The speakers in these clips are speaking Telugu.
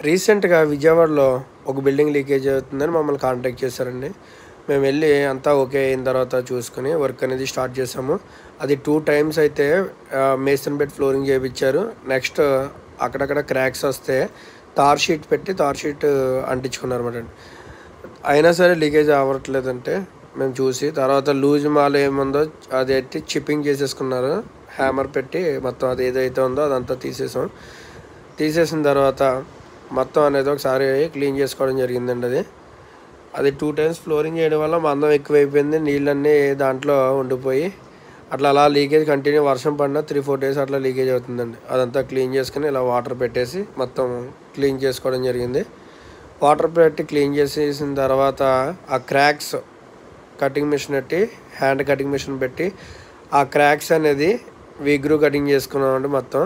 రీసెంట్‌గా విజయవాడలో ఒక బిల్డింగ్ లీకేజ్ అవుతుందని మమ్మల్ని కాంటాక్ట్ చేశారండి. మేము వెళ్లి అంతా ఓకే అయిన తర్వాత చూసుకొని వర్క్ అనేది స్టార్ట్ చేసాము. అది 2 టైమ్స్ అయితే మేసన్ బెడ్ ఫ్లోరింగ్ చేపిచ్చారు. నెక్స్ట్ అక్కడక్కడ క్రాక్స్ వస్తే తార్ షీట్ పెట్టి తార్ షీట్ అంటించుకున్నారన్నమాట. అయినా సరే లీకేజ్ అవ్వట్లేదంటే మేము చూసి తర్వాత లూజ్ మాల్ ఏముందో అది ఎట్టి చిప్పింగ్ చేసేసుకున్నారు. హ్యామర్ పెట్టి మొత్తం అది ఏదైతే ఉందో అదంతా తీసేసిన తర్వాత మొత్తం అనేది ఒకసారి క్లీన్ చేసుకోవడం జరిగిందండి. అది 2 టైమ్స్ ఫ్లోరింగ్ చేయడం వల్ల మందం ఎక్కువైపోయింది. నీళ్ళన్నీ దాంట్లో ఉండిపోయి అలా లీకేజ్ కంటిన్యూ వర్షం పడినా 3-4 డేస్ అట్లా లీకేజ్ అవుతుందండి. అదంతా క్లీన్ చేసుకుని ఇలా వాటర్ పెట్టేసి మొత్తం క్లీన్ చేసుకోవడం జరిగింది. వాటర్ పెట్టి క్లీన్ చేసేసిన తర్వాత ఆ క్రాక్స్ కటింగ్ మిషన్ పెట్టి హ్యాండ్ కటింగ్ మిషన్ పెట్టి ఆ క్రాక్స్ అనేది వీగ్రూ కటింగ్ చేసుకున్నామండి. మొత్తం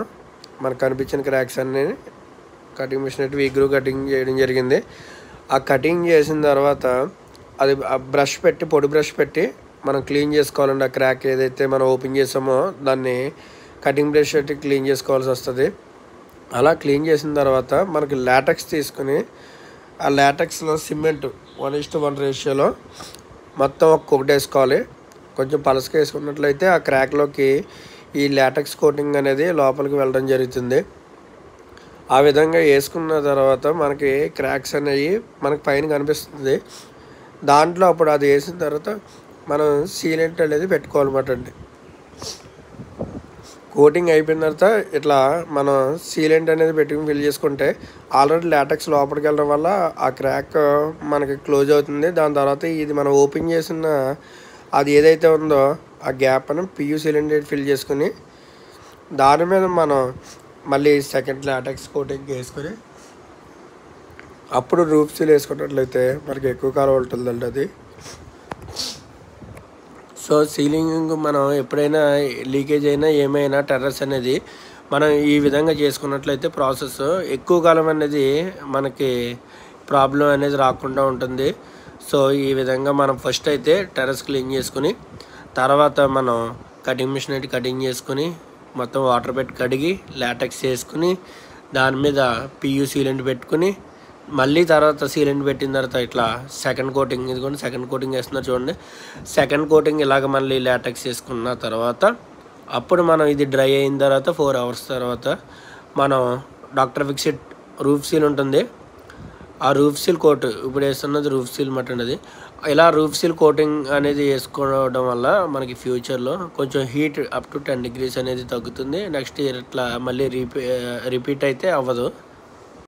మనకు కనిపించిన క్రాక్స్ అన్నీ కటింగ్ మిషన్ పెట్టి వీగ్రూ కటింగ్ చేయడం జరిగింది. ఆ కటింగ్ చేసిన తర్వాత అది బ్రష్ పెట్టి పొడి బ్రష్ పెట్టి మనం క్లీన్ చేసుకోవాలండి. ఆ క్రాక్ ఏదైతే మనం ఓపెన్ చేసామో దాన్ని కటింగ్ బ్రష్ పెట్టి క్లీన్ చేసుకోవాల్సి వస్తుంది. అలా క్లీన్ చేసిన తర్వాత మనకి లాటెక్స్ తీసుకుని ఆ లాటెక్స్లో సిమెంట్ 1:1 రేషియోలో మొత్తం ఒక్కొక్కటి వేసుకోవాలి. కొంచెం పలసగా వేసుకున్నట్లయితే ఆ క్రాక్లోకి ఈ లాటెక్స్ కోటింగ్ అనేది లోపలికి వెళ్ళడం జరుగుతుంది. ఆ విధంగా వేసుకున్న తర్వాత మనకి క్రాక్స్ అనేవి మనకి పైన కనిపిస్తుంది. దాంట్లో అప్పుడు అది వేసిన తర్వాత మనం సీలెంట్ అనేది పెట్టుకోవాలన్నమాట అండి. కోటింగ్ అయిపోయిన తర్వాత ఇట్లా మనం సీలెంట్ అనేది పెట్టుకుని ఫిల్ చేసుకుంటే ఆల్రెడీ లాటెక్స్ లోపలికి వెళ్ళడం వల్ల ఆ క్రాక్ మనకి క్లోజ్ అవుతుంది. దాని తర్వాత ఇది మనం ఓపెన్ చేసిన అది ఏదైతే ఉందో ఆ గ్యాప్ అని పియూ సీలెంట్ ఫిల్ చేసుకుని దాని మీద మనం మళ్ళీ సెకండ్ లాటెక్స్ కోటింగ్ వేసుకొని అప్పుడు రూఫ్ సీల్ వేసుకున్నట్లయితే మనకి ఎక్కువ కాలం ఉంటుందండి అది. సో సీలింగ్ మనం ఎప్పుడైనా లీకేజ్ అయినా ఏమైనా టెర్రస్ అనేది మనం ఈ విధంగా చేసుకున్నట్లయితే ప్రాసెస్ ఎక్కువ కాలం అనేది మనకి ప్రాబ్లం అనేది రాకుండా ఉంటుంది. సో ఈ విధంగా మనం ఫస్ట్ అయితే టెర్రస్ క్లీన్ చేసుకుని తర్వాత మనం కటింగ్ మిషన్ అయితే కటింగ్ చేసుకుని మొత్తం వాటర్ పెట్టి కడిగి లాటెక్స్ వేసుకుని దాని మీద పియూ సీలెంట్ పెట్టుకుని మళ్ళీ తర్వాత సీలెంట్ పెట్టిన తర్వాత ఇట్లా సెకండ్ కోటింగ్ ఇదిగోండి సెకండ్ కోటింగ్ వేస్తున్నారు చూడండి. సెకండ్ కోటింగ్ ఇలాగ మళ్ళీ లాటెక్స్ వేసుకున్న తర్వాత అప్పుడు మనం ఇది డ్రై అయిన తర్వాత 4 అవర్స్ తర్వాత మనం డాక్టర్ ఫిక్స్డ్ రూఫ్ సీల్ ఉంటుంది. ఆ రూఫ్ సీల్ కోట్ ఇప్పుడు వేస్తున్నది రూఫ్ సీల్ మటండి. ఇలా రూఫ్ సీల్ కోటింగ్ అనేది వేసుకోవడం వల్ల మనకి ఫ్యూచర్లో కొంచెం హీట్ అప్ టు 10 degrees అనేది తగ్గుతుంది. నెక్స్ట్ ఇయర్ ఇట్లా మళ్ళీ రిపీట్ అయితే అవ్వదు.